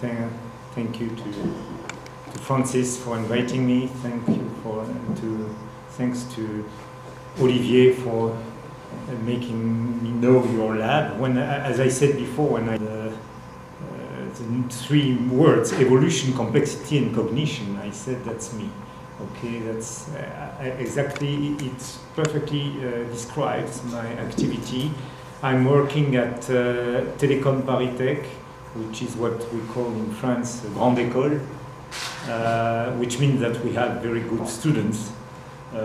thank you to Francis for inviting me. Thanks to Olivier for making me know your lab. When, as I said before, when the three words, evolution, complexity, and cognition, I said that's me. Okay, that's exactly, it perfectly describes my activity. I'm working at Telecom ParisTech, which is what we call in France a grande école, which means that we have very good students.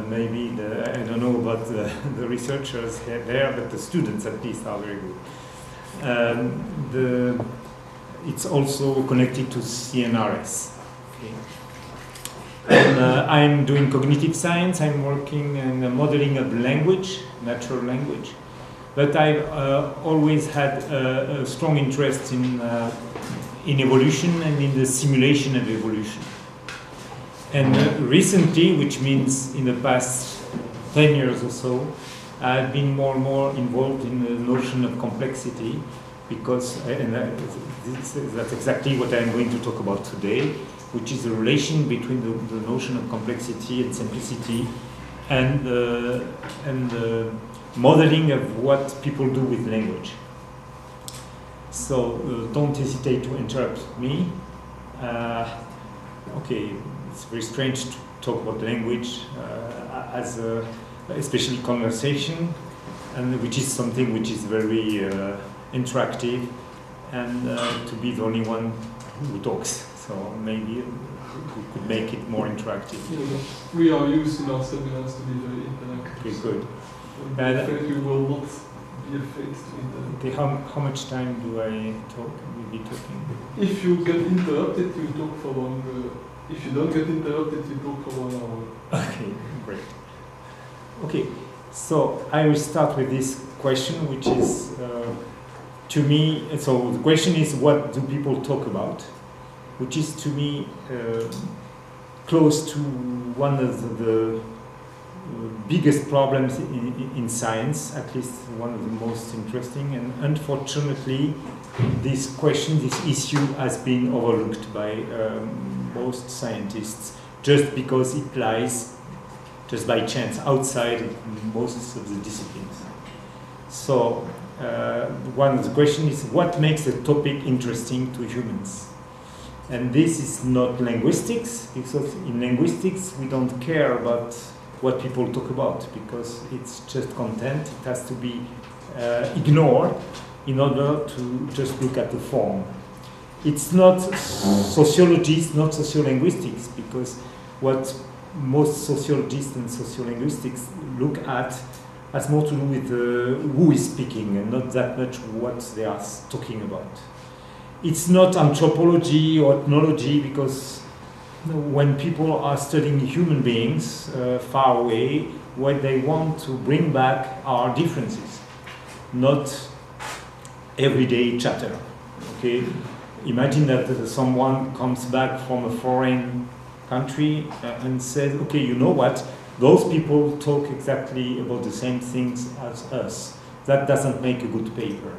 Maybe, I don't know about the researchers there, but the students at least are very good. It's also connected to CNRS. Okay. And I'm doing cognitive science. I'm working in the modeling of language, natural language. But I've always had a strong interest in evolution and in the simulation of evolution. And recently, which means in the past 10 years or so, I've been more and more involved in the notion of complexity, because that's exactly what I'm going to talk about today, which is the relation between the notion of complexity and simplicity and the modeling of what people do with language. So don't hesitate to interrupt me. Okay, it's very strange to talk about language especially conversation, and which is something which is very interactive, and to be the only one who talks. So maybe we could make it more interactive. Yeah, we are used in our seminars to be very interactive. Okay, good. And you will not be afraid to interrupt. Okay, how much time do I talk? We'll be talking. If you get interrupted, you talk for longer. If you don't get interrupted, you talk for 1 hour. Okay, great. Okay, so I will start with this question, which is to me. So the question is, what do people talk about? Which is to me close to one of the biggest problems in science, at least one of the most interesting. And unfortunately, this question, this issue, has been overlooked by most scientists, just because it lies, just by chance, outside most of the disciplines. So one of the questions is, what makes a topic interesting to humans? And this is not linguistics, because in linguistics we don't care about what people talk about, because it's just content. It has to be ignored in order to just look at the form. It's not sociology, it's not sociolinguistics, because what most sociologists and sociolinguistics look at has more to do with who is speaking and not that much what they are talking about. It's not anthropology or ethnology, because when people are studying human beings far away, what they want to bring back are differences, not everyday chatter. Okay, imagine that someone comes back from a foreign country and says, okay, you know what, those people talk exactly about the same things as us. That doesn't make a good paper.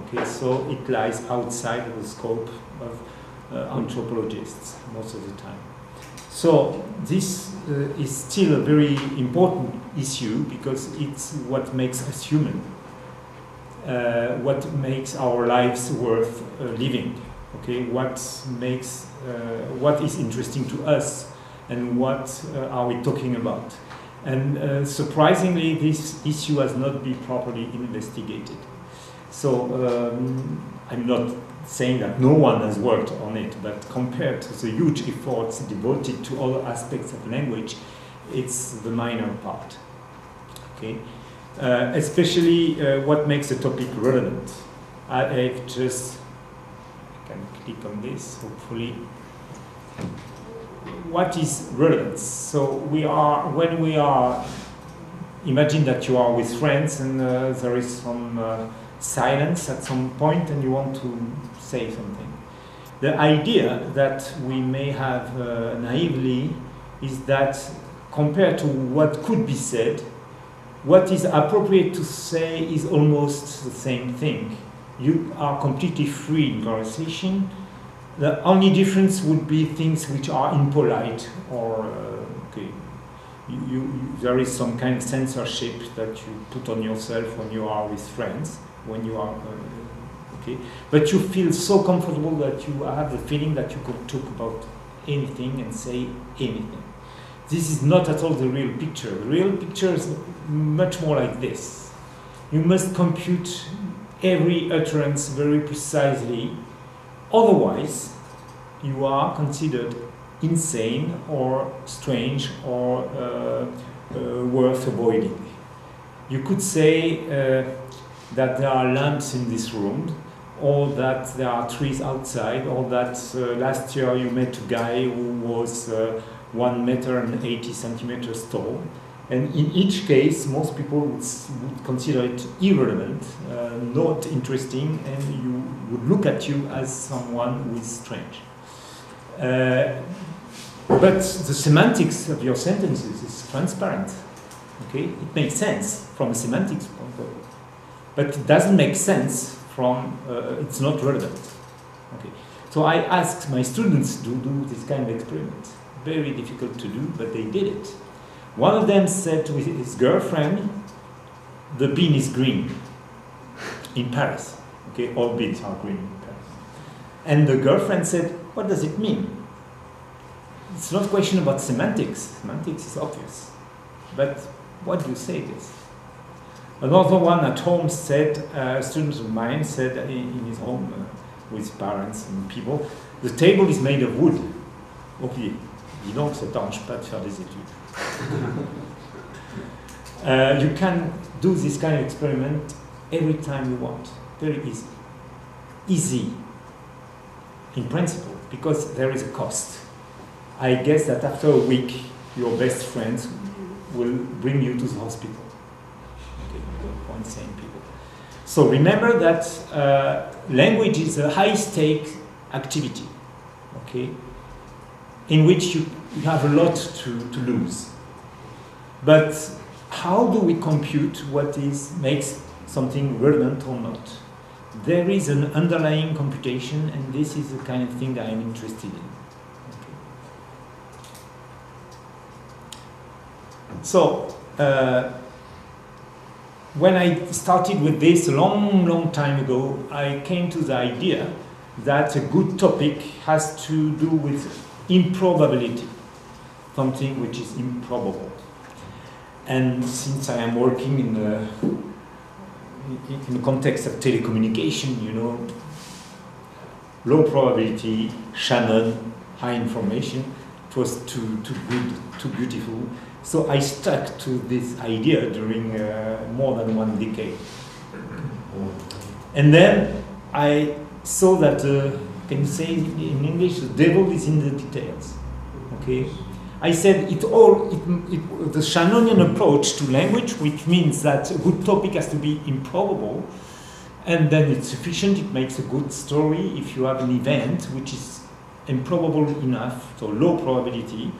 Okay, so it lies outside of the scope of anthropologists most of the time. So this is still a very important issue, because it's what makes us human, what makes our lives worth living. Okay, what is interesting to us, and what are we talking about? And surprisingly, this issue has not been properly investigated. So I'm not saying that no one has worked on it, but compared to the huge efforts devoted to other aspects of language, it's the minor part. Okay, especially what makes a topic relevant. I can click on this, hopefully. What is relevance? So when we are, imagine that you are with friends and there is some silence at some point and you want to say something. The idea that we may have naively is that compared to what could be said, what is appropriate to say is almost the same thing. You are completely free in conversation, The only difference would be things which are impolite or okay. There is some kind of censorship that you put on yourself when you are with friends, when you are okay. But you feel so comfortable that you have the feeling that you could talk about anything and say anything. This is not at all the real picture. The real picture is much more like this. You must compute every utterance very precisely, otherwise you are considered insane or strange or worth avoiding. You could say that there are lamps in this room, or that there are trees outside, or that last year you met a guy who was 1 meter and 80 centimeters tall. And in each case, most people would consider it irrelevant, not interesting, and you would look at you as someone who is strange. But the semantics of your sentences is transparent. Okay, it makes sense from a semantics point of view, but it doesn't make sense from it's not relevant. Okay, so I asked my students to do this kind of experiment. Very difficult to do, but they did it. One of them said to his girlfriend, "The bean is green in Paris." Okay, all beans are green in Paris. And the girlfriend said, "What does it mean?" It's not a question about semantics. Semantics is obvious. But what do you say this? Another one at home said, a student of mine said in his home with parents and people, "The table is made of wood." Ok, dis donc, ça t'arrange pas de faire des études. You can do this kind of experiment every time you want. Very easy. Easy in principle, because there is a cost. I guess that after a week, your best friends will bring you to the hospital. Okay, for insane people. So remember that language is a high-stake activity, okay, in which you have a lot to lose. But how do we compute what makes something relevant or not? There is an underlying computation, and this is the kind of thing that I'm interested in. So, when I started with this a long time ago, I came to the idea that a good topic has to do with improbability, something which is improbable. And since I am working in the context of telecommunication, you know, low probability, Shannon, high information, it was too good, too beautiful. So I stuck to this idea during more than 1 decade. And then I saw that, can you say in English, the devil is in the details. Okay? I said the Shannonian approach to language, which means that a good topic has to be improbable, and then it's sufficient, it makes a good story. If you have an event which is improbable enough, so low probability,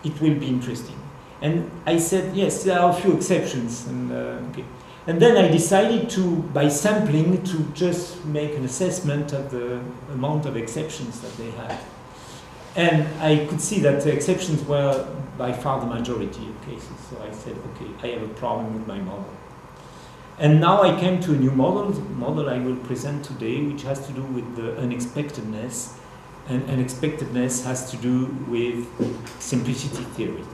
it will be interesting. And I said, yes, there are a few exceptions. And, okay. And then I decided to, by sampling, to just make an assessment of the amount of exceptions that they had. And I could see that the exceptions were by far the majority of cases. So I said, okay, I have a problem with my model. And now I came to a new model, the model I will present today, which has to do with the unexpectedness. And unexpectedness has to do with simplicity theory.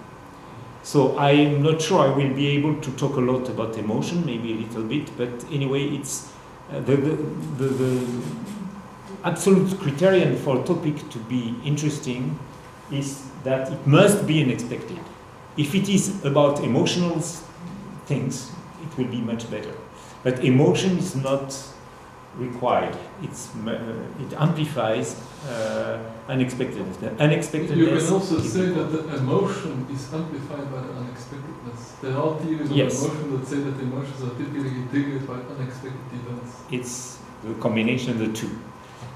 So I'm not sure I will be able to talk a lot about emotion, maybe a little bit, but anyway, it's the absolute criterion for a topic to be interesting is that it must be unexpected. If it is about emotional things, it will be much better. But emotion is not required. It amplifies unexpectedness. The unexpectedness. You can also say that the emotion is amplified by the unexpectedness. There are theories of emotion that say that emotions are typically triggered by unexpected events. It's the combination of the two.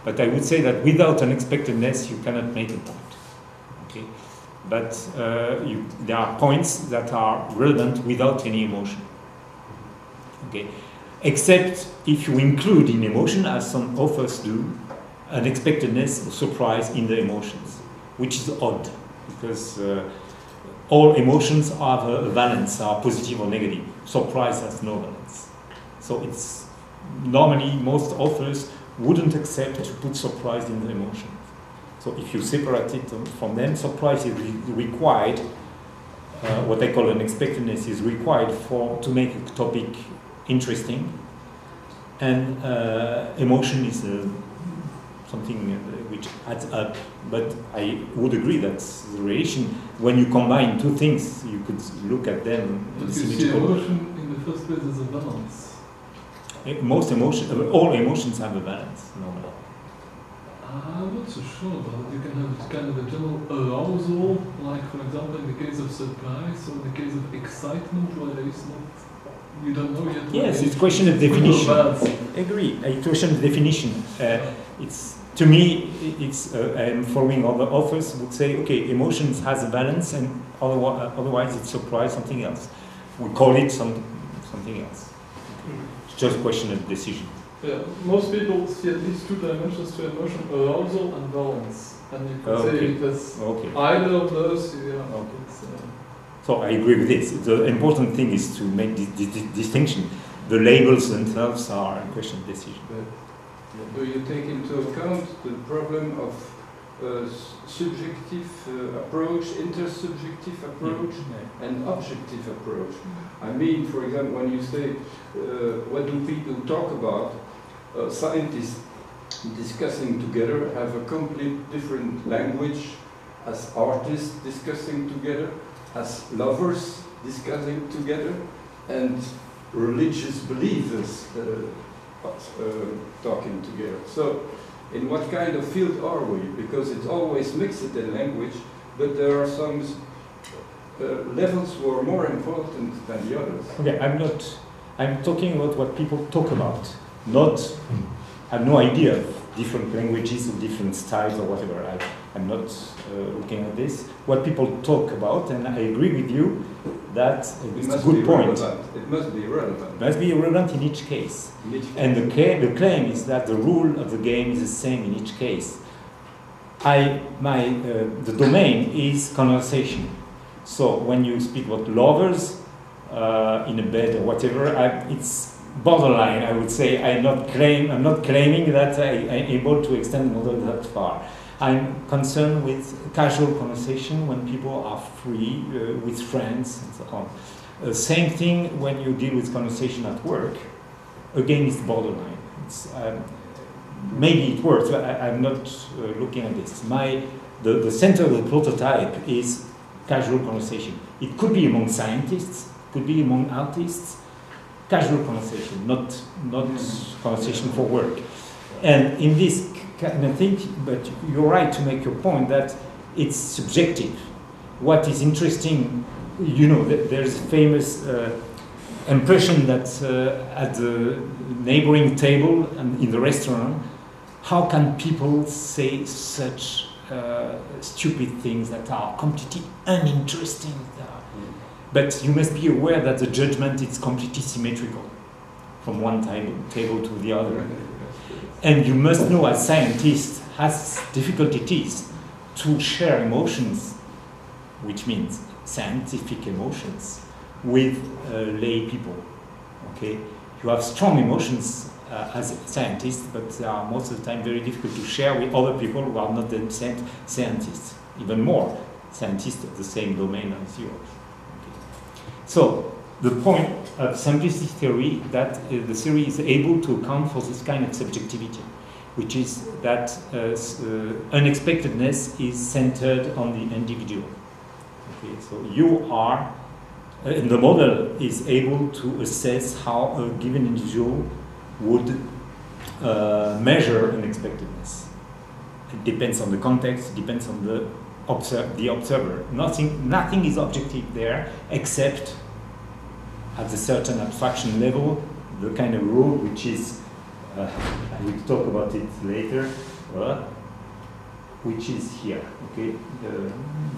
But I would say that without unexpectedness, you cannot make a point. Okay, but there are points that are relevant without any emotion. Okay. Except if you include in emotion, as some authors do, unexpectedness, surprise in the emotions, which is odd because all emotions have a valence, are positive or negative. Surprise has no valence. So it's normally most authors wouldn't accept to put surprise in the emotions. So if you separate it from them, surprise is required. What I call unexpectedness is required to make a topic interesting, and emotion is something which adds up. But I would agree that the relation, when you combine two things, you could look at them. But you see emotion in the first place as a balance. All emotions have a balance normally. I'm not so sure about it. You can have kind of a general arousal, like for example in the case of surprise, or in the case of excitement, where there is not, you don't know yet. Yes, it's a question of definition. I agree. A question of definition. It's, to me, it's. I'm following other authors would say, okay, emotions has a balance, and otherwise it's surprise, something else. We call it something else. It's just a question of decision. Yeah, most people see at least two dimensions to emotion: arousal and balance. And you could say it as either of those. Yeah. So I agree with this. The important thing is to make this distinction. The labels themselves are a question of decision. Do you take into account the problem of subjective approach, intersubjective approach, and objective approach? I mean, for example, when you say, what do people talk about? Scientists discussing together have a complete different language as artists discussing together, as lovers discussing together, and religious believers talking together. So, in what kind of field are we? Because it's always mixed in language, but there are some levels who are more important than the others. Okay, I'm talking about what people talk about. I have no idea of different languages or different styles or whatever. I'm not looking at this. What people talk about, and I agree with you that it's a good point. It must be relevant. It must be relevant in each case. And the claim is that the rule of the game is the same in each case. The domain is conversation. So when you speak about lovers in a bed or whatever, it's borderline. I would say I'm not claiming that I'm able to extend the model that far. I'm concerned with casual conversation when people are free with friends and so on. Same thing when you deal with conversation at work. Again, it's borderline. Maybe it works, but I'm not looking at this. The center of the prototype is casual conversation. It could be among scientists, could be among artists. Casual conversation, not conversation for work. And in this kind of thing, but you're right to make your point that it's subjective. What is interesting, there's famous impression that at the neighboring table and in the restaurant, how can people say such stupid things that are completely uninteresting? But you must be aware that the judgment is completely symmetrical from one table to the other. And you must know as scientists has difficulties to share emotions, which means scientific emotions, with lay people. Okay, you have strong emotions as scientists, but they are most of the time very difficult to share with other people who are not the same scientists. Even more, scientists of the same domain as yours. So, the point of simplicity theory that the theory is able to account for this kind of subjectivity, which is that unexpectedness is centered on the individual. Okay, so you are, and the model is able to assess how a given individual would measure unexpectedness. It depends on the context, it depends on the observer. Nothing is objective there except at a certain abstraction level, the kind of rule which is, I will talk about it later, which is here, okay,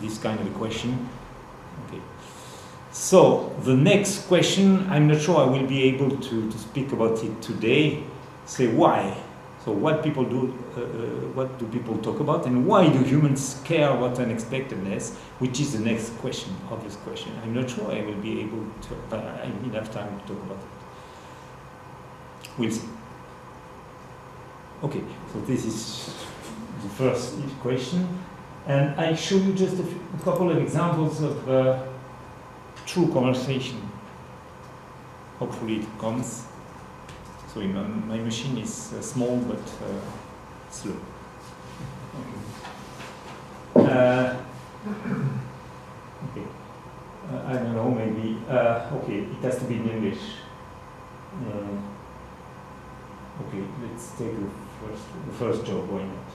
this kind of a question. Okay. So the next question, I'm not sure I will be able to speak about it today. Say why So what people do, what do people talk about, and why do humans care about unexpectedness? Which is the next question, obvious question. I'm not sure I will be able to, but I need enough time to talk about it. We'll see. Okay, so this is the first question, and I show you just a couple of examples of true conversation. Hopefully it comes. So my machine is small but slow. Okay. Okay. I don't know, maybe. Okay, it has to be in English. Okay, let's take the first job, why not?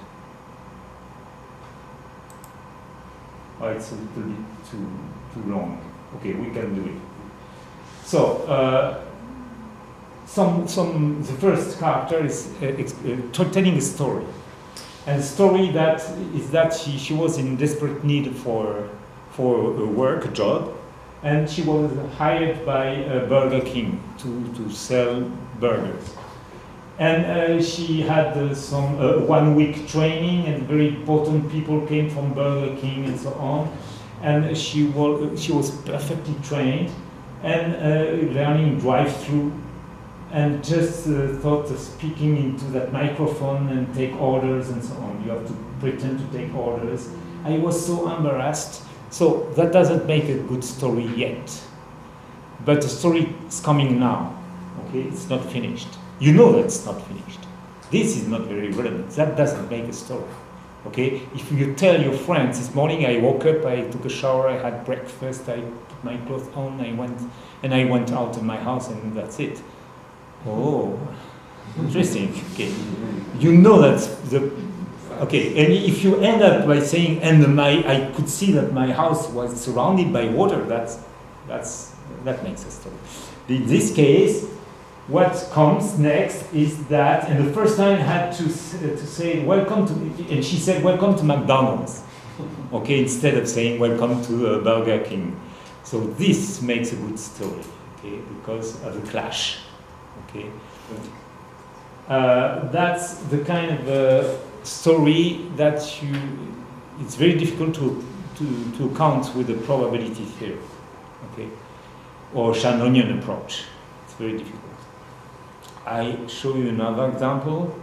Oh, it's a little bit too long. Okay, we can do it. So, the first character is telling a story. And the story is that she was in desperate need for a work, a job, and she was hired by Burger King to sell burgers. And she had some 1 week training, and very important people came from Burger King and so on. And she was perfectly trained and learning drive-through, and just thought of speaking into that microphone and take orders and so on. You have to pretend to take orders. I was so embarrassed. So that doesn't make a good story yet. But the story is coming now. Okay, it's not finished. You know that it's not finished. This is not very relevant. That doesn't make a story. Okay, if you tell your friends, this morning I woke up, I took a shower, I had breakfast, I put my clothes on, I went out of my house, and that's it. Oh, interesting. Okay, you know that's the. Okay, and if you end up by saying, and I could see that my house was surrounded by water, that makes a story. In this case, what comes next is that, and the first time I had to say welcome to, and she said welcome to McDonald's, okay, instead of saying welcome to Burger King. So this makes a good story, okay, because of the clash, okay. That's the kind of story that it's very difficult to account with the probability theory, okay, or Shannonian approach. It's very difficult. I show you another example,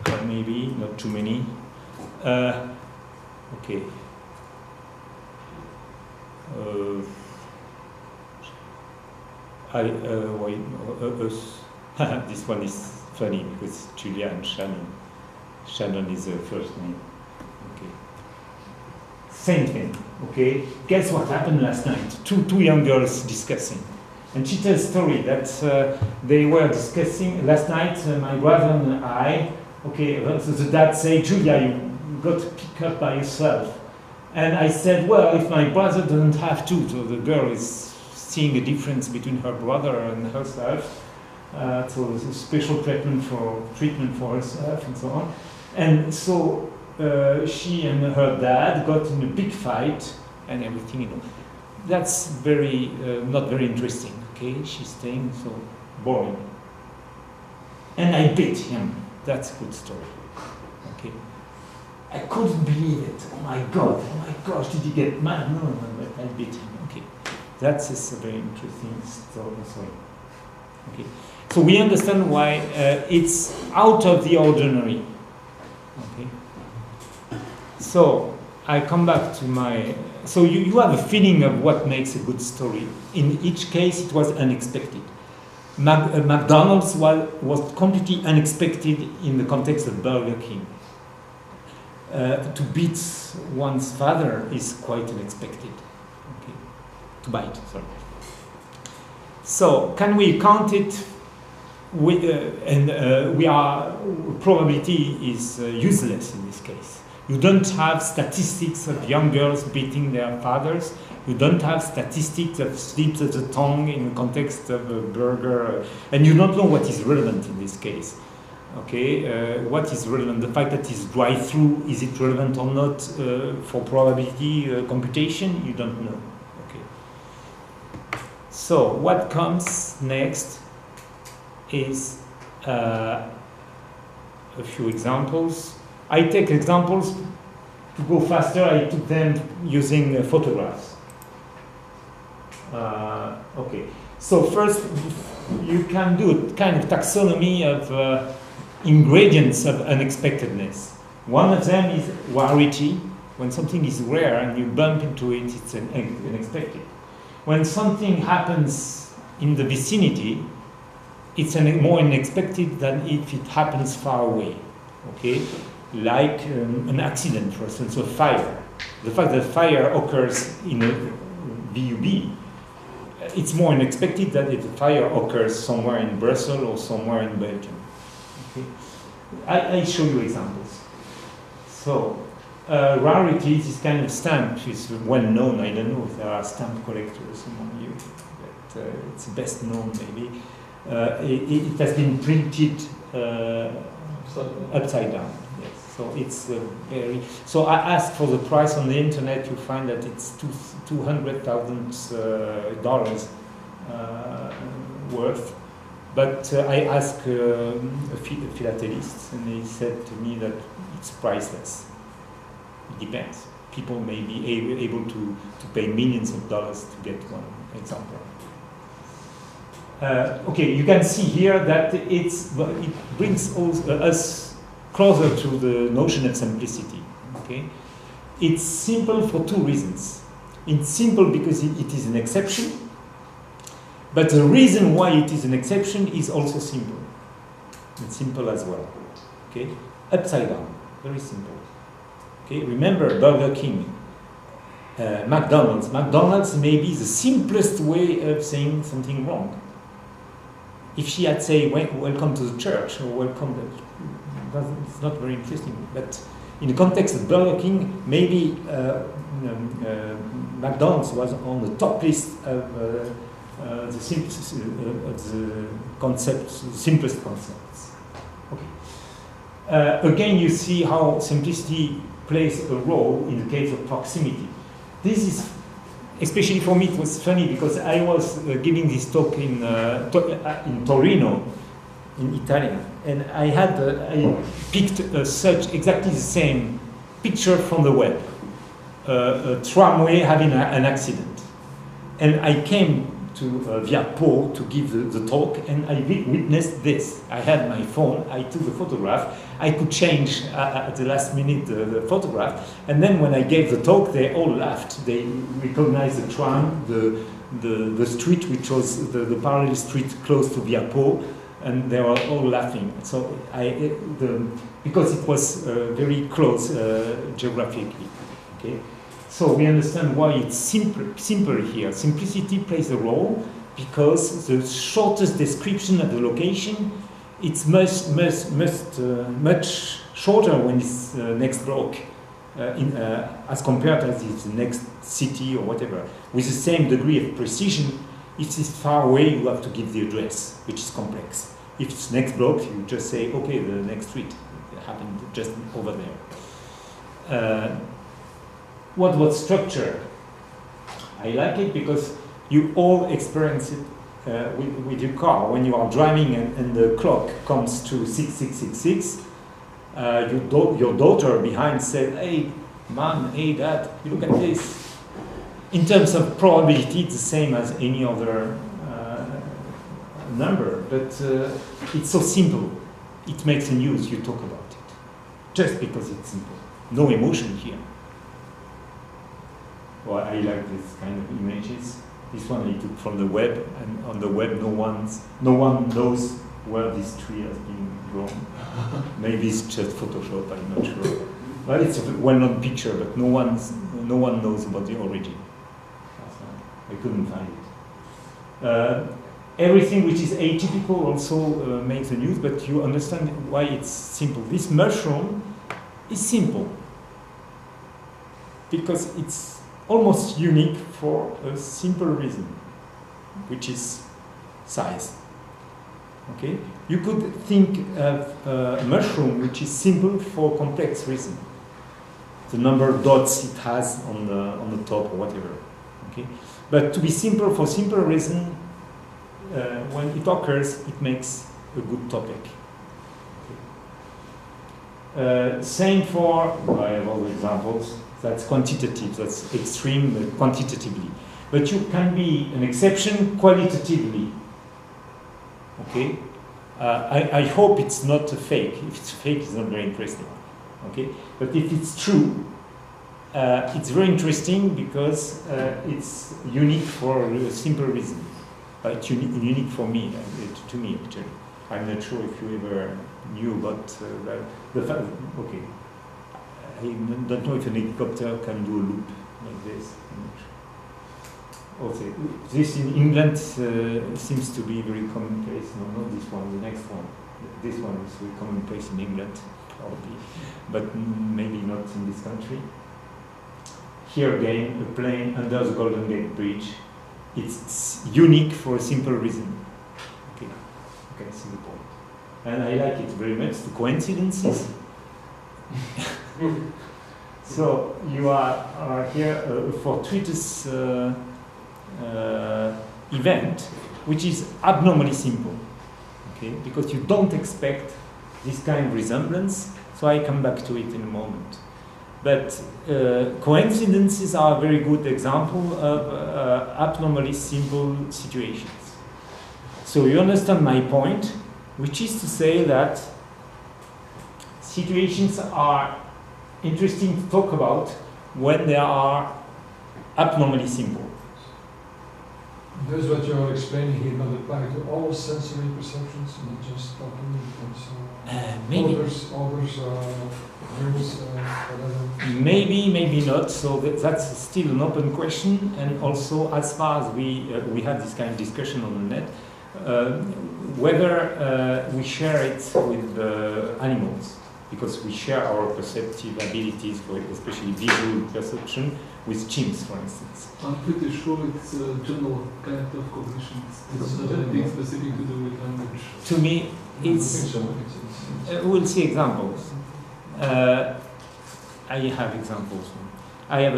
or maybe not too many. Okay. This one is funny because Julia and Shannon. Shannon is the first name. Okay. Same thing. Okay. Guess what happened last night? Two young girls discussing. And she tells a story that they were discussing last night, my brother and I. Okay, so the dad said, Julia, you got to pick up by yourself. And I said, well, if my brother doesn't have to, so the girl is seeing a difference between her brother and herself. So there's a special treatment for herself and so on. And so she and her dad got in a big fight and everything, you know. That's very, not very interesting, okay? She's staying so boring. And I beat him. That's a good story, okay? I couldn't believe it. Oh my gosh, did he get mad? No, but I beat him, okay? That's a very interesting story, okay? So we understand why it's out of the ordinary, okay? So I come back to my. So you have a feeling of what makes a good story. In each case, it was unexpected. McDonald's was completely unexpected in the context of Burger King. To beat one's father is quite unexpected. Okay. To bite, sorry. So can we count it? Probability is useless in this case. You don't have statistics of young girls beating their fathers. You don't have statistics of slips of the tongue in the context of a burger. And you don't know what is relevant in this case. Okay, what is relevant? The fact that it's drive-through, is it relevant or not for probability computation? You don't know. Okay. So what comes next is a few examples. I take examples to go faster. I took them using photographs. Okay. So first, you can do a kind of taxonomy of ingredients of unexpectedness. One of them is rarity. When something is rare and you bump into it, it's unexpected. When something happens in the vicinity, it's more unexpected than if it happens far away. Okay, like an accident, for instance, a fire. The fact that fire occurs in a VUB, it's more unexpected than if a fire occurs somewhere in Brussels or somewhere in Belgium. Okay, I show you examples. So, rarities, this kind of stamp is well known. I don't know if there are stamp collectors among you, but it's best known maybe. It has been printed upside down. Yes, so it's very. So I asked for the price on the internet. You find that it's $200,000 worth. But I asked a philatelist, and he said to me that it's priceless. It depends. People may be able to pay millions of dollars to get one example. Okay, you can see here that it brings us closer to the notion of simplicity. Okay, it's simple for two reasons. It's simple because it is an exception, but the reason why it is an exception is also simple. It's simple as well. Okay, upside down, very simple. Okay, remember Burger King, McDonald's. McDonald's may be the simplest way of saying something wrong. If she had said, welcome to the church, or welcome, it's not very interesting. But in the context of Burger King, maybe McDonald's was on the top list of the simplest concepts. Okay. Again, you see how simplicity plays a role in the case of proximity. This is, especially for me, it was funny because I was giving this talk in Torino, in Italy, and I picked such exactly the same picture from the web, a tramway having an accident, and I came to via Po to give the talk, and I witnessed this. I had my phone, I took the photograph, I could change at the last minute the photograph, and then when I gave the talk, they all laughed. They recognized the tram, the street, which was the parallel street close to Via Po, and they were all laughing. So because it was very close geographically. Okay. So we understand why it's simple here. Simplicity plays a role because the shortest description of the location, it's much shorter when it's next block as compared to the next city or whatever. With the same degree of precision, if it's far away, you have to give the address, which is complex. If it's next block, you just say, okay, the next street happened just over there. What structure? I like it because you all experience it with your car. When you are driving and the clock comes to 6666, your daughter behind said, hey, mom, hey, dad, you look at this. In terms of probability, it's the same as any other number, but it's so simple. It makes a news, you talk about it. Just because it's simple. No emotion here. Well, I like this kind of images. This one I took from the web, and on the web no one knows where this tree has been grown. Maybe it's just Photoshop, I'm not sure. But it's a well-known picture, but no one knows about the origin. I couldn't find it. Everything which is atypical also makes the news, but you understand why it's simple. This mushroom is simple because it's almost unique for a simple reason, which is size. Okay, you could think of a mushroom which is simple for a complex reason. The number of dots it has on the top or whatever. Okay, but to be simple for simple reason, when it occurs, it makes a good topic. Okay. Same for, I have other examples, that's quantitative, that's extreme quantitatively. But you can be an exception qualitatively. Okay? I hope it's not a fake. If it's fake, it's not very interesting. Okay? But if it's true, it's very interesting because it's unique for a simple reason. It's unique for me, to me actually. I'm not sure if you ever knew about the fact. Okay, I don't know if an helicopter can do a loop like this. Also, this in England seems to be very commonplace. No, not this one, the next one. This one is very commonplace in England, probably, but maybe not in this country. Here again, a plane under the Golden Gate Bridge. It's unique for a simple reason. Okay, you can see the point. And I like it very much, the coincidences. So you are here fortuitous event, which is abnormally simple. Okay, because you don't expect this kind of resemblance. So I come back to it in a moment. But coincidences are a very good example of abnormally simple situations. So you understand my point, which is to say that situations are interesting to talk about when they are abnormally simple. Does what you're explaining here not apply to all sensory perceptions, not just talking, maybe. Odors, dreams, whatever? Maybe not. So that's still an open question. And also, as far as we have this kind of discussion on the net, whether we share it with animals, because we share our perceptive abilities, for especially visual perception, with chimps, for instance. I'm pretty sure it's a general kind of cognition. It's nothing specific to do with language. To me, it's. We'll see examples. I have examples. I have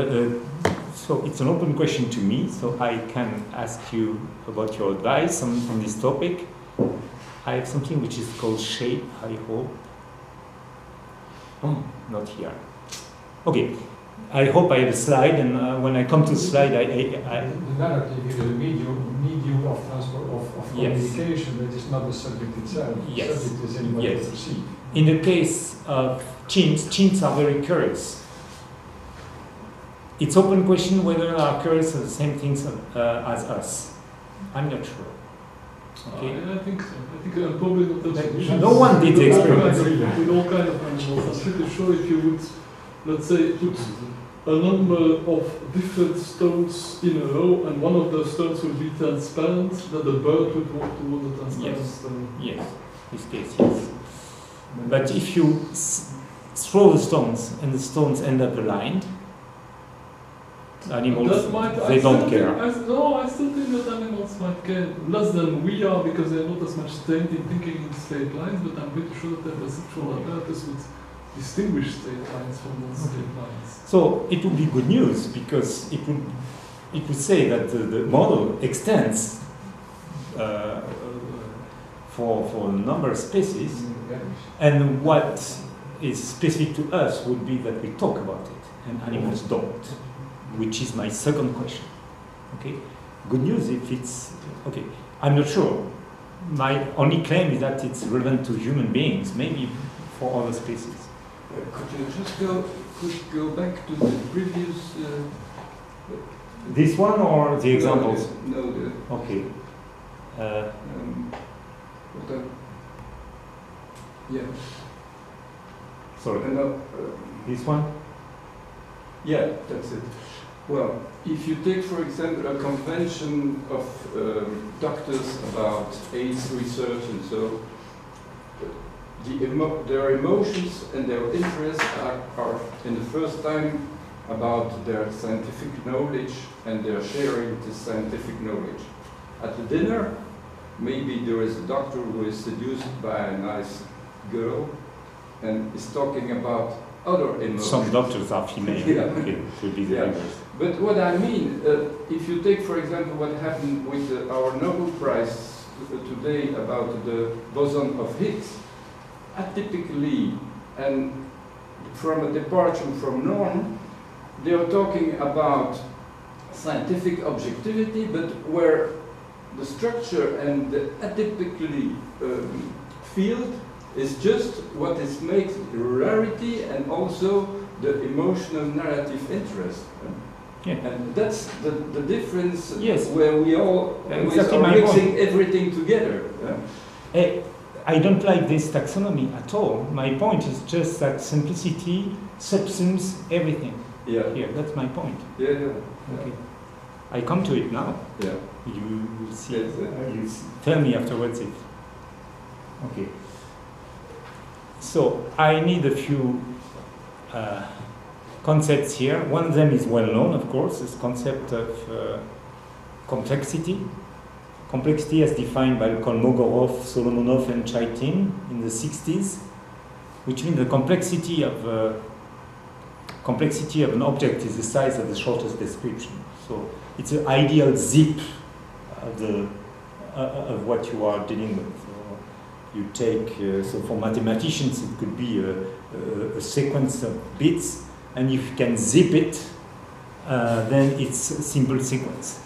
so it's an open question to me, so I can ask you about your advice on this topic. I have something which is called shape, I hope. Oh, not here. Okay, I hope I have a slide, and when I come to the slide, The narrative is a medium of transport, of communication, that is not the subject itself. Yes. The subject is anybody Yes. perceive. In the case of chimps are very curious. It's open question whether they are curious of the same things as us. I'm not sure. Okay. I think so. I think probably not the No one did the experiment. With all kinds of animals. I'm pretty sure if you would, let's say, put a number of different stones in a row, and one of those stones would be transparent, that the bird would walk toward the transparent stone. Yes, this case, yes. But if you throw the stones and the stones end up aligned, animals, they don't care. I still think that animals might care less than we are, because they're not as much trained in thinking in straight lines, but I'm pretty sure that their perceptual apparatus would distinguish straight lines from non-straight lines. So it would be good news, because it would say that the model extends for a number of species, and what is specific to us would be that we talk about it, and animals don't, which is my second question. Okay, good news if it's okay. I'm not sure. My only claim is that it's relevant to human beings, maybe for other species. Could you just go back to the previous? This one or the examples? No, the. Okay. Yeah. Sorry. No, This one? yeah, that's it. Well, if you take, for example, a convention of doctors about AIDS research and so, their emotions and their interests are in the first time about their scientific knowledge, and they're sharing this scientific knowledge. At the dinner, maybe there is a doctor who is seduced by a nice girl and is talking about other emotions. Some doctors are female. Yeah. Okay, should be the Yeah. reverse. But what I mean, if you take, for example, what happened with our Nobel Prize today about the boson of Higgs, atypically and from a departure from norm, they are talking about scientific objectivity, but where the structure and the atypically field is just what is makes rarity and also the emotional narrative interest. Yeah. And that's the difference. Yes. Where we all Exactly are my mixing point. everything together. I don't like this taxonomy at all. My point is just that simplicity subsumes everything. Yeah. Here, that's my point. Yeah, yeah. Okay. I come to it now. Yeah. You will see. Yes, Tell me afterwards if. Okay. So I need a few concepts here. One of them is well known, of course, this concept of complexity. Complexity as defined by Kolmogorov, Solomonov, and Chaitin in the 60s, which means the complexity of an object is the size of the shortest description. So it's an ideal zip of what you are dealing with. So you take, so for mathematicians it could be a sequence of bits, and if you can zip it, then it's a simple sequence.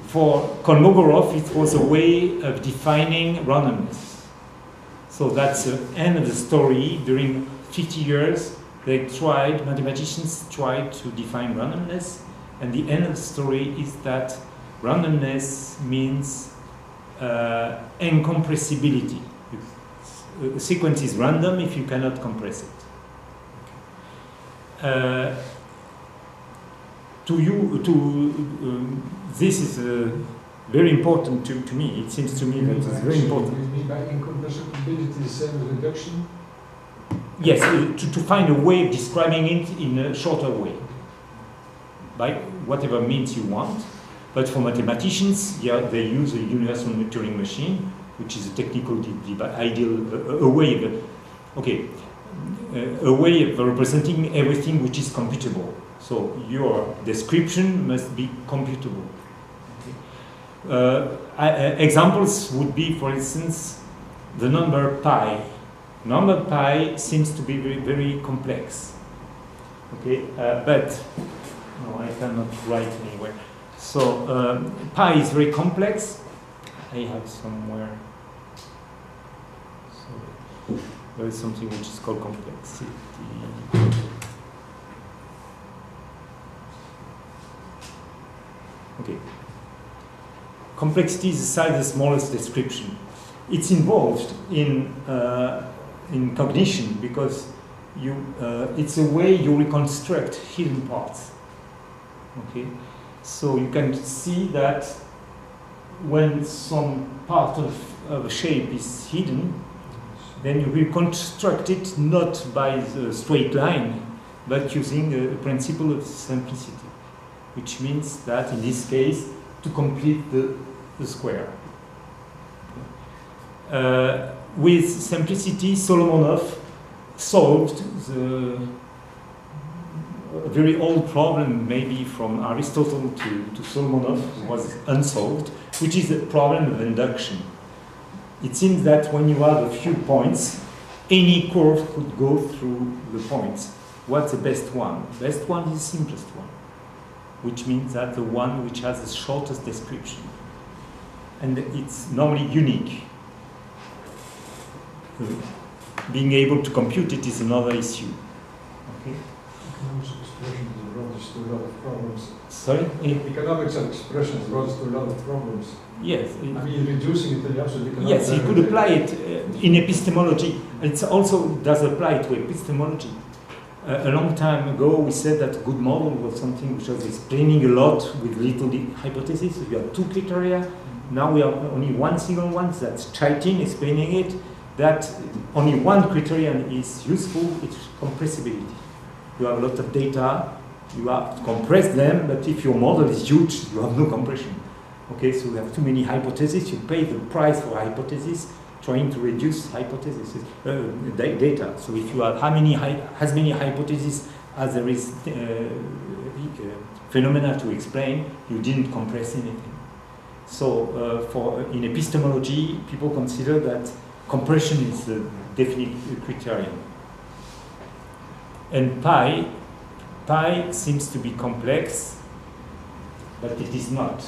For Kolmogorov, it was a way of defining randomness. So that's the end of the story. During 50 years, mathematicians tried to define randomness, and the end of the story is that randomness means incompressibility. A sequence is random if you cannot compress it. This is very important to me. It seems to me that it's very important. You mean by incompressibility the same as reduction? Yes, to find a way of describing it in a shorter way, by whatever means you want. But for mathematicians, yeah, they use a universal Turing machine, which is a technical ideal, a way of representing everything which is computable. So your description must be computable. Examples would be, for instance, the number pi. Number pi seems to be very, very complex. Okay, but no, I cannot write anywhere. So pi is very complex. I have somewhere. So there is something which is called complexity. Okay. Complexity is the size of the smallest description. It's involved in cognition because it's a way you reconstruct hidden parts. Okay, so you can see that when some part of a shape is hidden, then you reconstruct it not by the straight line, but using the principle of simplicity, which means that in this case, to complete the square. With simplicity, Solomonov solved a very old problem, maybe from Aristotle to Solomonov, was unsolved, which is the problem of induction. It seems that when you have a few points, any curve could go through the points. What's the best one? The best one is the simplest one, which means that the one which has the shortest description. And it's normally unique. Being able to compute it is another issue. Okay? Economics expressions runs to a lot of problems. Sorry? Economics of expressions runs to a lot of problems. Yes. I mean, reducing it to the absolute economic. Yes, you could apply it in epistemology. It also does apply to epistemology. A long time ago, we said that a good model was something which was explaining a lot with little hypotheses. So you have two criteria. Now we have only one single one, that's Chaitin explaining it, that only one criterion is useful, it's compressibility. You have a lot of data, you have to compress them, but if your model is huge, you have no compression. Okay, so you have too many hypotheses, you pay the price for hypothesis, trying to reduce hypotheses, data. So if you have as many hypotheses as there is phenomena to explain, you didn't compress anything. So in epistemology, people consider that compression is the definite criterion. And pi seems to be complex, but it is not.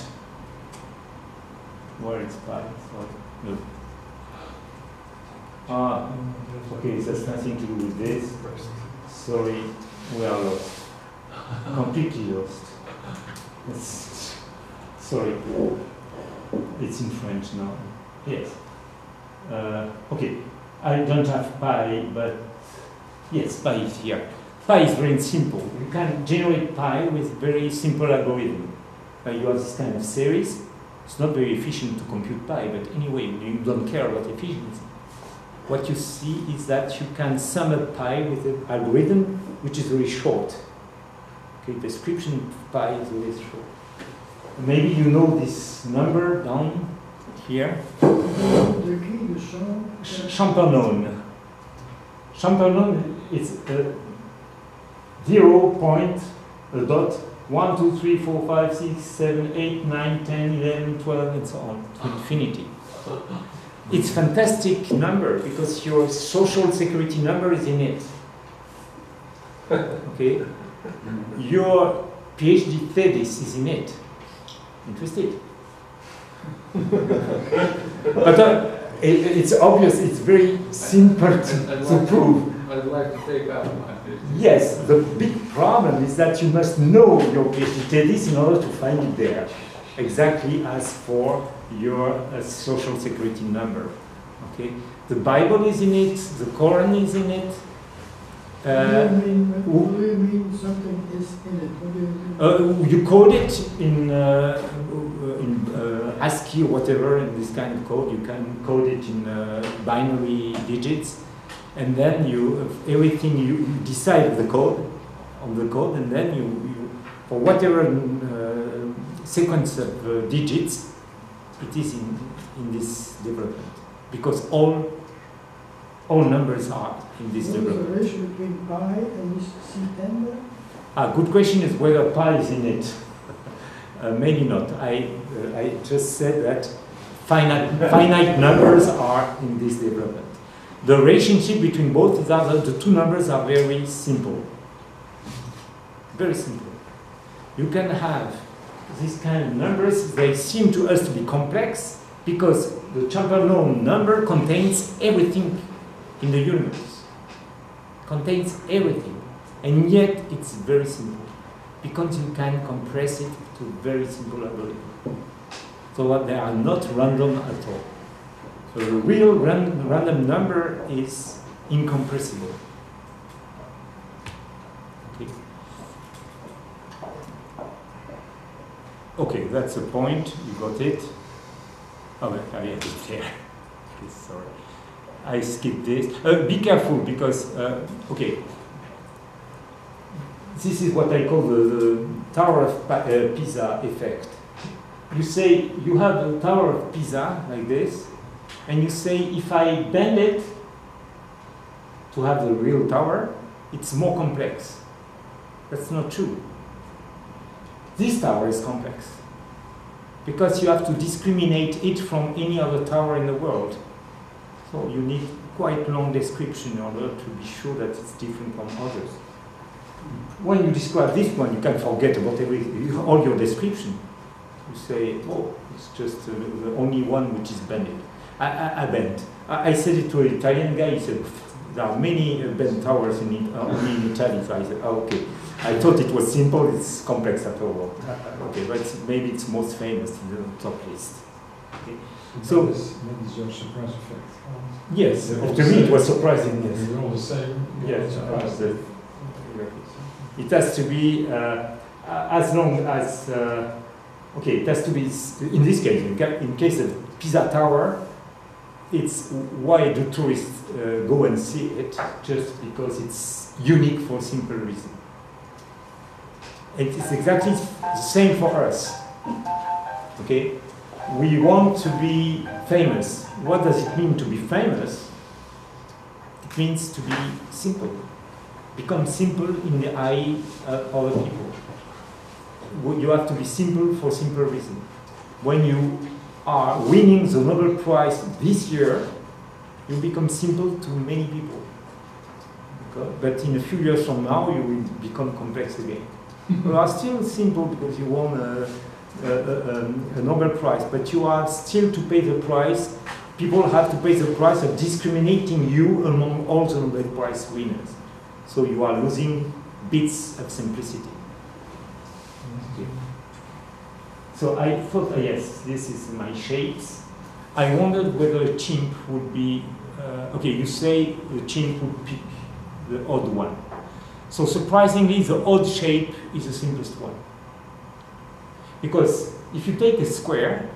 Where is pi? Sorry. No. Ah, okay, it has nothing to do with this. Sorry, we are lost. Completely lost. Sorry. It's in French now. Yes. Okay, I don't have pi, but yes, pi is here. Pi is very simple. You can generate pi with very simple algorithm. You have this kind of series. It's not very efficient to compute pi, but anyway, you don't care about efficiency. What you see is that you can sum up pi with an algorithm which is very short. Okay, description of pi is very short. Maybe you know this number down here. Champernowne. Champernowne is 0 point, a dot, 1, 2, 3, 4, 5, 6, 7, 8, 9, 10, 11, 12, and so on, to infinity. It's a fantastic number because your social security number is in it. Okay? Your PhD thesis is in it. Interested? But it's obvious, it's very simple to prove. I'd like to take out my PhD. Yes, the big problem is that you must know your PhD thesis in order to find it there, exactly as for your social security number. Okay, the Bible is in it, the Quran is in it. What do you mean something is in it? What do you mean? You code it in ASCII or whatever, in this kind of code. You can code it in binary digits, and then everything you decide the code on the code, and then you for whatever sequence of digits, it is in this development, because all numbers are in this development. What is the ratio between pi and this C10? Good question is whether pi is in it. Maybe not. I just said that finite numbers are in this development. The relationship between both the two numbers are very simple. Very simple. You can have these kind of numbers. They seem to us to be complex because the Champernowne number contains everything in the universe. Contains everything. And yet it's very simple because you can compress it to very simple algorithm. So that they are not random at all. So the real random number is incompressible. Okay. Okay, that's the point. You got it. Oh, I have it there. Okay, sorry. I skipped this. Be careful because, okay, this is what I call the Tower of Pisa effect. You say you have a Tower of Pisa like this, and you say if I bend it to have the real tower, it's more complex. That's not true. This tower is complex because you have to discriminate it from any other tower in the world. So you need quite long description in order to be sure that it's different from others. When you describe this one, you can forget about all your description. You say, oh, it's just the only one which is bended. I bent. I said it to an Italian guy. He said, there are many bent towers only in Italy. So I said, oh, okay. I thought it was simple. It's complex at all. Okay, but maybe it's most famous in the top list. Okay. So that is your surprise effect. Yes, to me it was surprising. Yes. They're all the same. Yes, it has to be as long as okay. It has to be in this case. In case of Pisa Tower, it's why do tourists go and see it? Just because it's unique for simple reason. It is exactly the same for us. Okay. We want to be famous. What does it mean to be famous? It means to be simple. Become simple in the eye of other people. You have to be simple for simple reason. When you are winning the Nobel Prize this year, you become simple to many people. but in a few years from now, you will become complex again. You are still simple because you won a Nobel Prize, but you are still to pay the price. People have to pay the price of discriminating you among all the Nobel Prize winners. So you are losing bits of simplicity. Okay. So I thought, yes, this is my shapes. I wondered whether a chimp would be, okay, you say the chimp would pick the odd one. So surprisingly, the odd shape is the simplest one. Because if you take a square,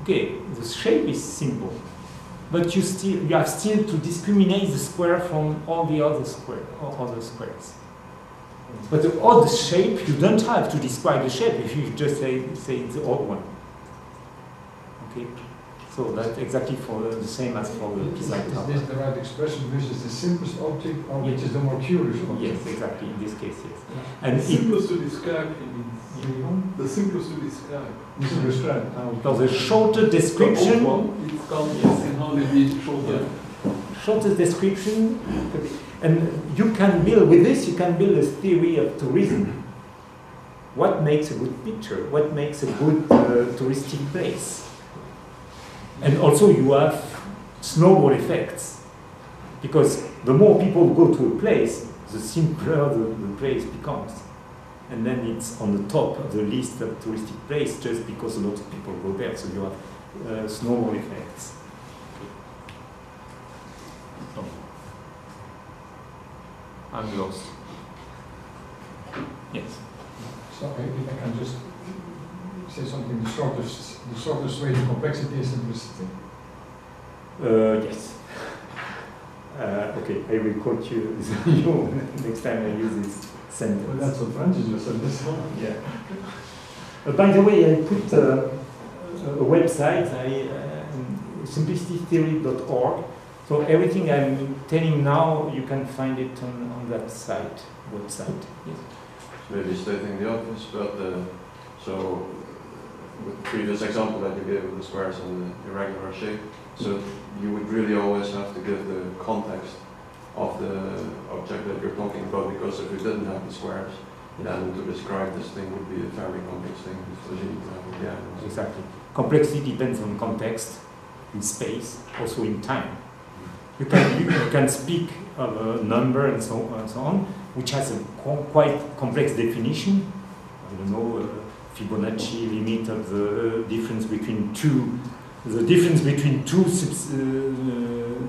okay, the shape is simple, but you have still to discriminate the square from all the other squares. But the odd shape, you don't have to describe the shape if you just say it's the odd one. Okay, so that's exactly for the same as for the precise Is this the right expression? Which is the simplest object, or which is the more curious object? Yes, exactly. In this case, yes. Yeah. And the simplest to describe, he means. The simplest to describe. So the shorter description. It can only be shorter. Shortest description, and you can build with this. You can build a theory of tourism. What makes a good picture? What makes a good touristic place? And also you have snowball effects, because the more people go to a place, the simpler the place becomes. And then it's on the top of the list of touristic places just because a lot of people go there. So you have snowball effects. Okay. I'm lost. Yes. So if I can just say something, the shortest way to complexity is simplicity. Yes. Okay, I will quote you next time I use this sentence. Well, that's what French is just said this one. Yeah. By the way, I put a website, simplicitytheory.org. So everything I'm telling now, you can find it on that website. Yes. Maybe stating the obvious, but so with the previous example that you gave with the squares and the irregular shape, so you would really always have to give the context of the object that you're talking about, because if you didn't have the squares, then to describe this thing would be a very complex thing, because you need to have the animals. Exactly. Complexity depends on context, in space, also in time. You can speak of a number and so on, which has a quite complex definition. I don't know, Fibonacci limit of the difference between two. The difference between two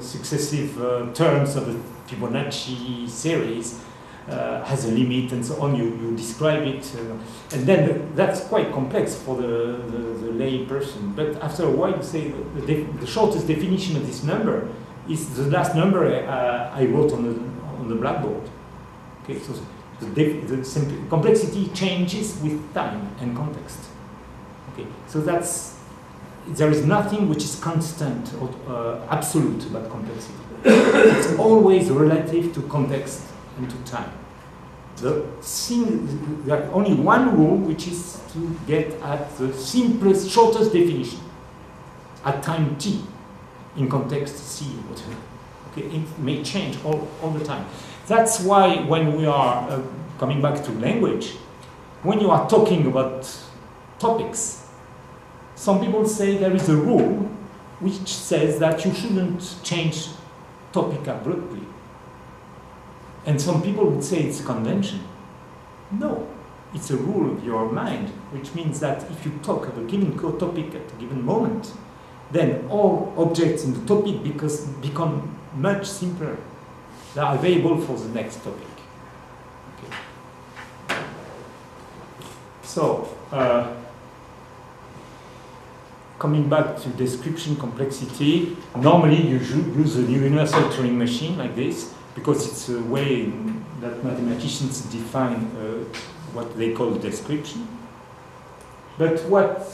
successive terms of the Fibonacci series has a limit and so on. You describe it, and then that's quite complex for the lay person. But after a while, you say the shortest definition of this number is the last number I wrote on the blackboard. Okay, so the complexity changes with time and context. Okay, so there is nothing which is constant or absolute about complexity. It's always relative to context and to time. There's only one rule, which is to get at the simplest, shortest definition at time t, in context c, whatever. Okay, it may change all the time. That's why when we are coming back to language, when you are talking about topics, some people say there is a rule which says that you shouldn't change topic abruptly. And some people would say it's a convention. No, it's a rule of your mind, which means that if you talk of a given topic at a given moment, then all objects in the topic become much simpler. They are available for the next topic. Okay. So, coming back to description complexity, normally you should use a universal Turing machine like this, because it's a way that mathematicians define what they call description. But what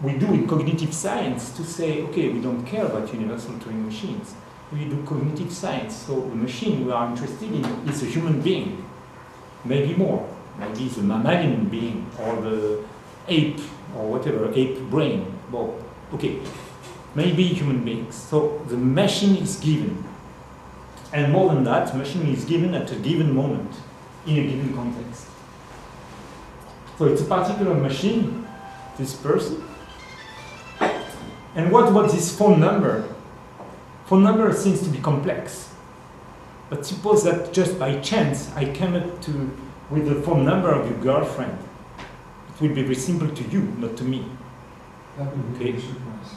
we do in cognitive science to say, okay, we don't care about universal Turing machines. We do cognitive science, so the machine we are interested in is a human being, maybe more. Maybe it's a mammalian being, or the ape, or whatever, ape brain. Well, okay, maybe human beings. So the machine is given. And more than that, machine is given at a given moment, in a given context. So it's a particular machine, this person. And what about this phone number? Phone number seems to be complex. But suppose that just by chance I came up with the phone number of your girlfriend. It will be very simple to you, not to me. That would be Okay. a surprise.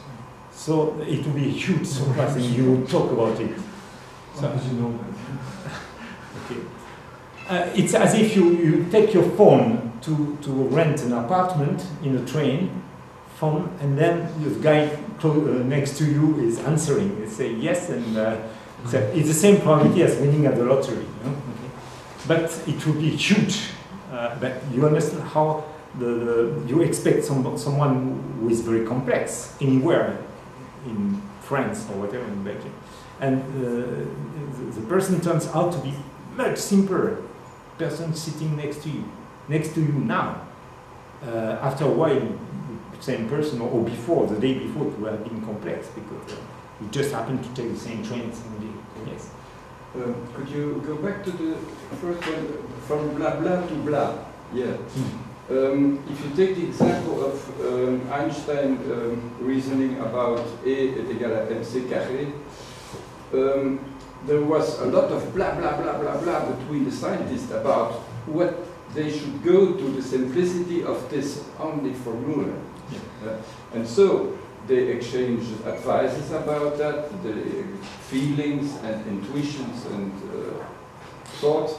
So it will be a huge surprise and you will talk about it. So, as you know that. Okay. It's as if you take your phone to rent an apartment in a train, phone, and then the guy next to you is answering. They say yes, and so it's the same probability as winning at the lottery. You know? Okay. But it will be huge. But you understand how you expect someone who is very complex anywhere in France or whatever in Belgium. And the person turns out to be much simpler person sitting next to you now. After a while, same person or before, the day before, it would have been complex because you just happened to take the same train same day. Yes. Could you go back to the first one, from blah blah to blah? Yeah. If you take the example of Einstein reasoning about E est égal à mc carré, there was a lot of blah blah blah blah blah between the scientists about what they should go to the simplicity of this only formula. Yeah. And so they exchanged advices about that, the feelings and intuitions and thoughts,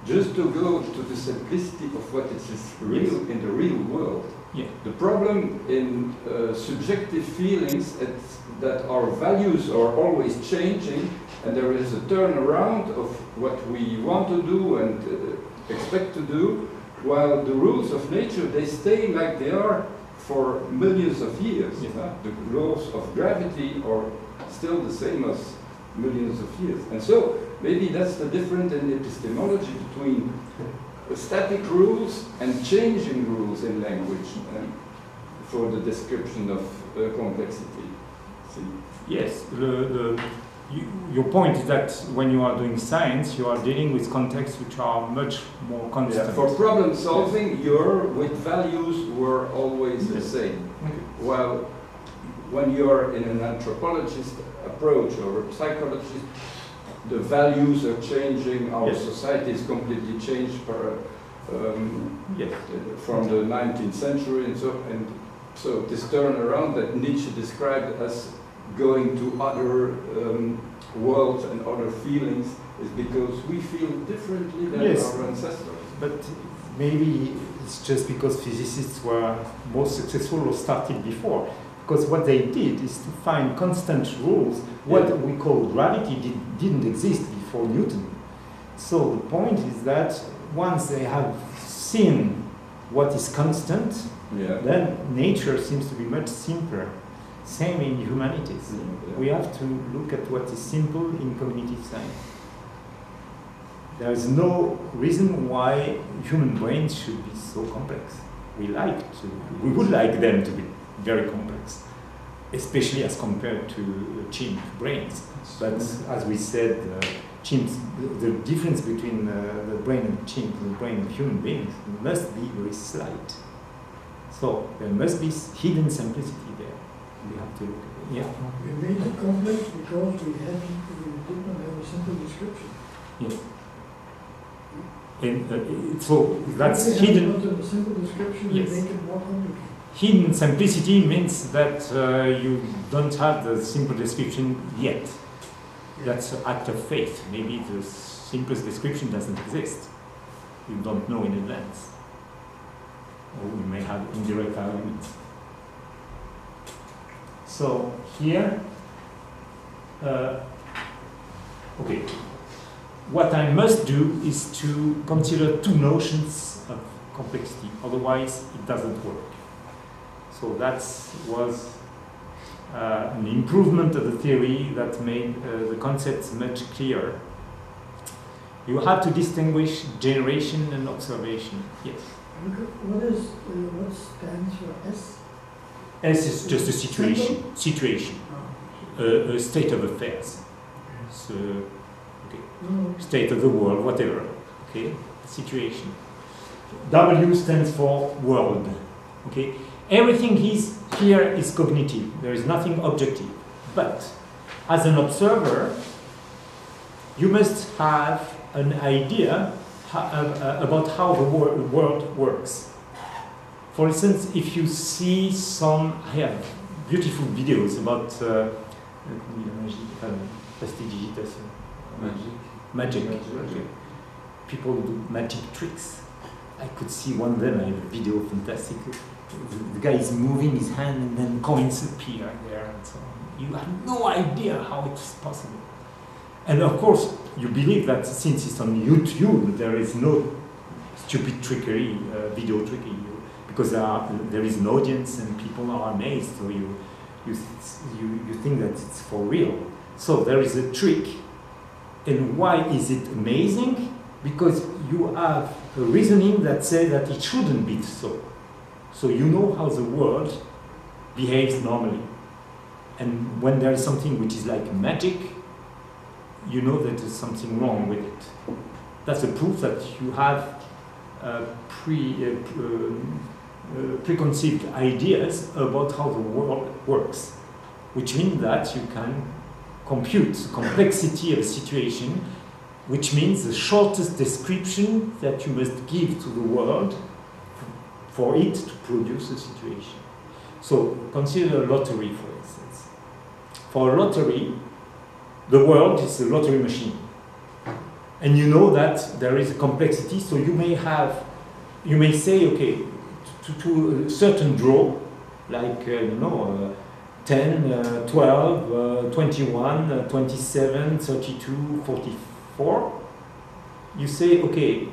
just to go to the simplicity of what is real in the real world. Yeah. The problem in subjective feelings is that our values are always changing, and there is a turnaround of what we want to do and expect to do, while the rules of nature, they stay like they are for millions of years. Yeah. The laws of gravity are still the same as millions of years. And so maybe that's the difference in epistemology between static rules and changing rules in language for the description of complexity. See? Yes, your point is that when you are doing science, you are dealing with contexts which are much more constant. Yeah, for problem solving, your with values were always the same. Okay. While when you're in an anthropologist approach or a psychologist, the values are changing, our Yes. society is completely changed Yes. from the 19th century, and so this turnaround that Nietzsche described as going to other worlds and other feelings is because we feel differently than Yes. our ancestors. But maybe it's just because physicists were more successful or started before. Because what they did is to find constant rules. What we call gravity didn't exist before Newton. So the point is that once they have seen what is constant, then nature seems to be much simpler. Same in humanities. Yeah. We have to look at what is simple in cognitive science. There is no reason why human brains should be so complex. We would like them to be very complex, especially as compared to chimp brains. But as we said, chimps, the difference between the brain of chimp and the brain of human beings must be very slight. So there must be hidden simplicity there. We have to look at it. Yeah. We made it complex because we did not have a simple description. Yes. And so that's If we hidden. have not a simple description, Yes. we make it more complicated. Hidden simplicity means that you don't have the simple description yet. That's an act of faith. Maybe the simplest description doesn't exist. You don't know in advance. Or we may have indirect arguments. So here, okay. What I must do is to consider two notions of complexity. Otherwise, it doesn't work. So that was an improvement of the theory that made the concepts much clearer. You have to distinguish generation and observation. Yes. What stands for S? S is just a situation, a state of affairs. So Okay, state of the world, whatever. Okay, situation. W stands for world. Okay, everything here is cognitive. There is nothing objective. But as an observer, you must have an idea about how the world works. For instance, if you see I have beautiful videos about magic. Okay. People do magic tricks. I could see one of them. I have a video, fantastic. The guy is moving his hand and then coins appear there and so on. You have no idea how it's possible. And of course, you believe that since it's on YouTube, there is no stupid trickery, video trickery, because there is an audience and people are amazed. So you think that it's for real. So there is a trick. And why is it amazing? Because you have a reasoning that says that it shouldn't be so. So you know how the world behaves normally. And when there is something which is like magic, you know that there's something wrong with it. That's a proof that you have preconceived ideas about how the world works, which means that you can compute the complexity of a situation, which means the shortest description that you must give to the world for it to produce a situation. So consider a lottery, for instance. For a lottery, the world is a lottery machine. And you know that there is a complexity, so you may say, okay, to a certain draw, like, 10, 12, 21, 27, 32, 44, you say, okay,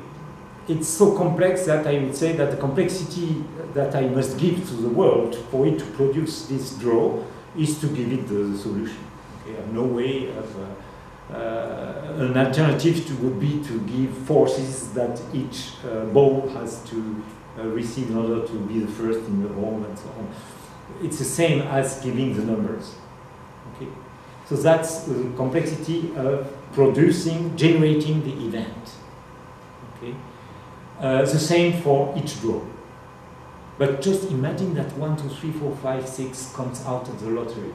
it's so complex that I would say that the complexity that I must give to the world for it to produce this draw is to give it the solution. Okay, I have no way of an alternative would be to give forces that each ball has to receive in order to be the first in the hole and so on. It's the same as giving the numbers. Okay, so that's the complexity of generating the event. Okay, the same for each draw. But just imagine that 1, 2, 3, 4, 5, 6 comes out of the lottery.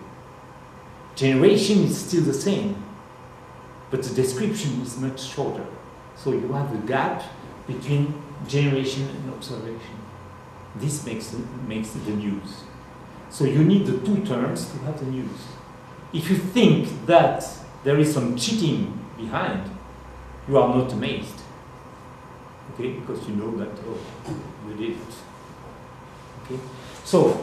Generation is still the same, but the description is much shorter. So you have a gap between generation and observation. This makes the news. So you need the two terms to have the news. If you think that there is some cheating behind, you are not amazed. Okay, because you know that, oh, you did it. Okay, so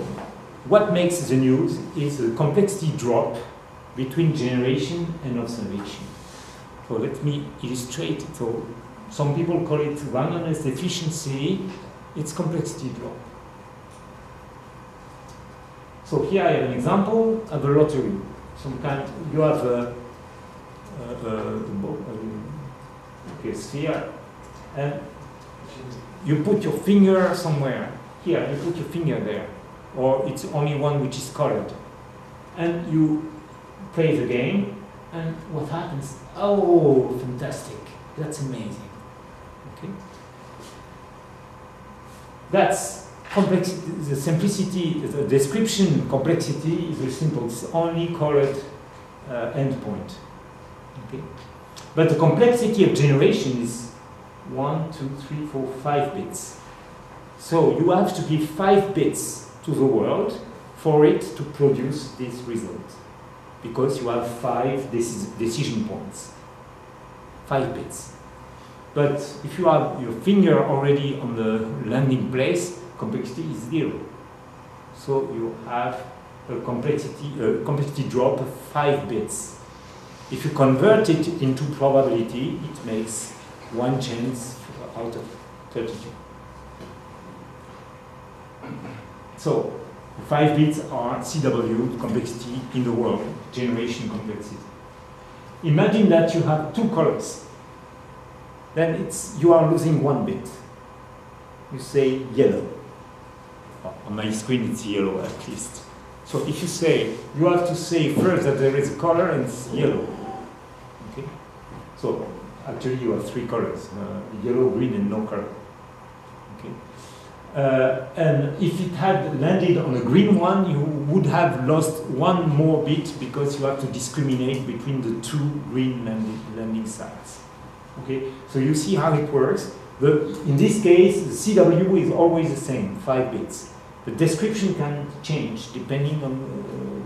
what makes the news is a complexity drop between generation and observation. So let me illustrate it. So some people call it randomness efficiency. It's complexity drop. So here I have an example of a lottery. Some kind. You have a sphere, and you put your finger somewhere. Here, you put your finger there, or it's only one which is colored, and you play the game. And what happens? Oh, fantastic! That's amazing. Okay. That's complexity. The simplicity, the description complexity is very simple. It's only colored endpoint. Okay. But the complexity of generation is 1, 2, 3, 4, 5 bits. So you have to give 5 bits to the world for it to produce this result, because you have 5 decision points. 5 bits. But if you have your finger already on the landing place, complexity is 0. So you have a complexity drop of 5 bits. If you convert it into probability, it makes 1 chance out of 32. So 5 bits are CW, complexity in the world, generation complexity. Imagine that you have 2 colors. Then you are losing 1 bit. You say yellow. On my screen it's yellow at least. So if you say, you have to say first that there is a color and it's yellow. Okay? So So actually you have three colors, yellow, green and no color. Okay. And if it had landed on a green one, you would have lost one more bit because you have to discriminate between the two green landing sites. Okay, so you see how it works. In this case, the CW is always the same, 5 bits. The description can change depending on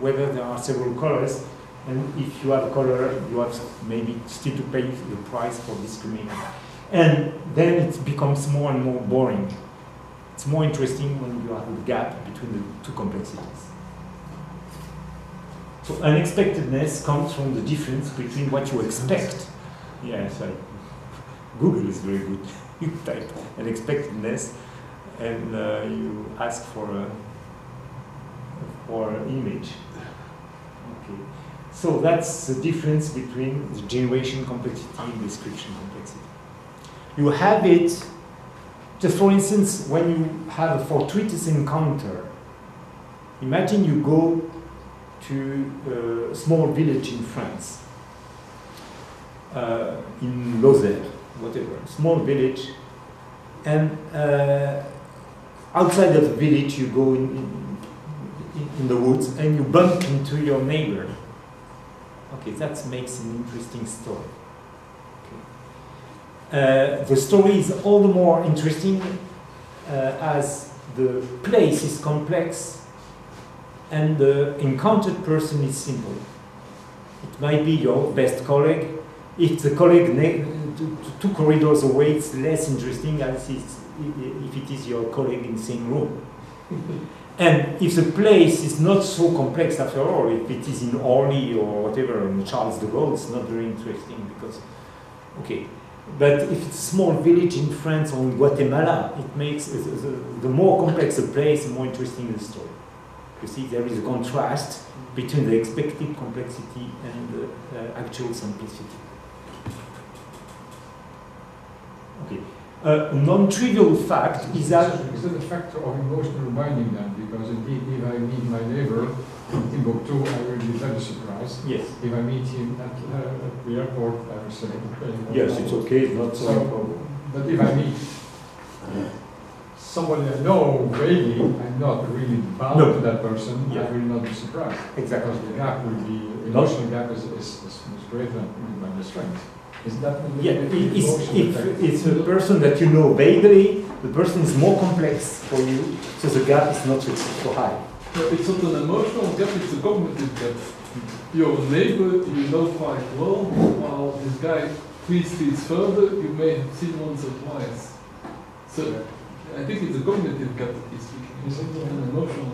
whether there are several colors, and if you have a color, you have maybe still to pay the price for discriminating. And then it becomes more and more boring. It's more interesting when you have a gap between the two complexities. So unexpectedness comes from the difference between what you expect. Yeah, sorry. Google is very good. You type unexpectedness and you ask for an image. Okay. So that's the difference between the generation complexity and description complexity. You have it, just for instance, when you have a fortuitous encounter. Imagine you go to a small village in France, in Lozère, whatever, small village, and outside of the village you go in the woods and you bump into your neighbor. Okay, that makes an interesting story. Okay. The story is all the more interesting as the place is complex and the encountered person is simple. It might be your best colleague. If the colleague two corridors away, it's less interesting as if it is your colleague in the same room. And if the place is not so complex after all, if it is in Orly or whatever, in Charles de Gaulle, it's not very interesting because, okay. But if it's a small village in France or in Guatemala, it makes, the more complex the place, the more interesting the story. You see, there is a contrast between the expected complexity and the actual simplicity. Okay. A non-trivial fact is that... Is that a factor of emotional binding then? Because indeed, if I meet my neighbor in Timbuktu, I will be very surprised. Yes. If I meet him at the airport, I will say, okay. Yes, it's okay, it's not so problem. But if I meet somebody I know vaguely, I'm not really bound to that person, I will not be surprised. Exactly. Because the gap will be, emotional gap is greater than the strength. Is that if it's a person that you know vaguely, the person is more complex for you, so the gap is not so high. No, it's not an emotional gap, it's a cognitive gap. Your neighbor you know quite well, while this guy 3 streets further, you may have seen once or twice. So I think it's a cognitive gap that he's speaking, it's not an emotional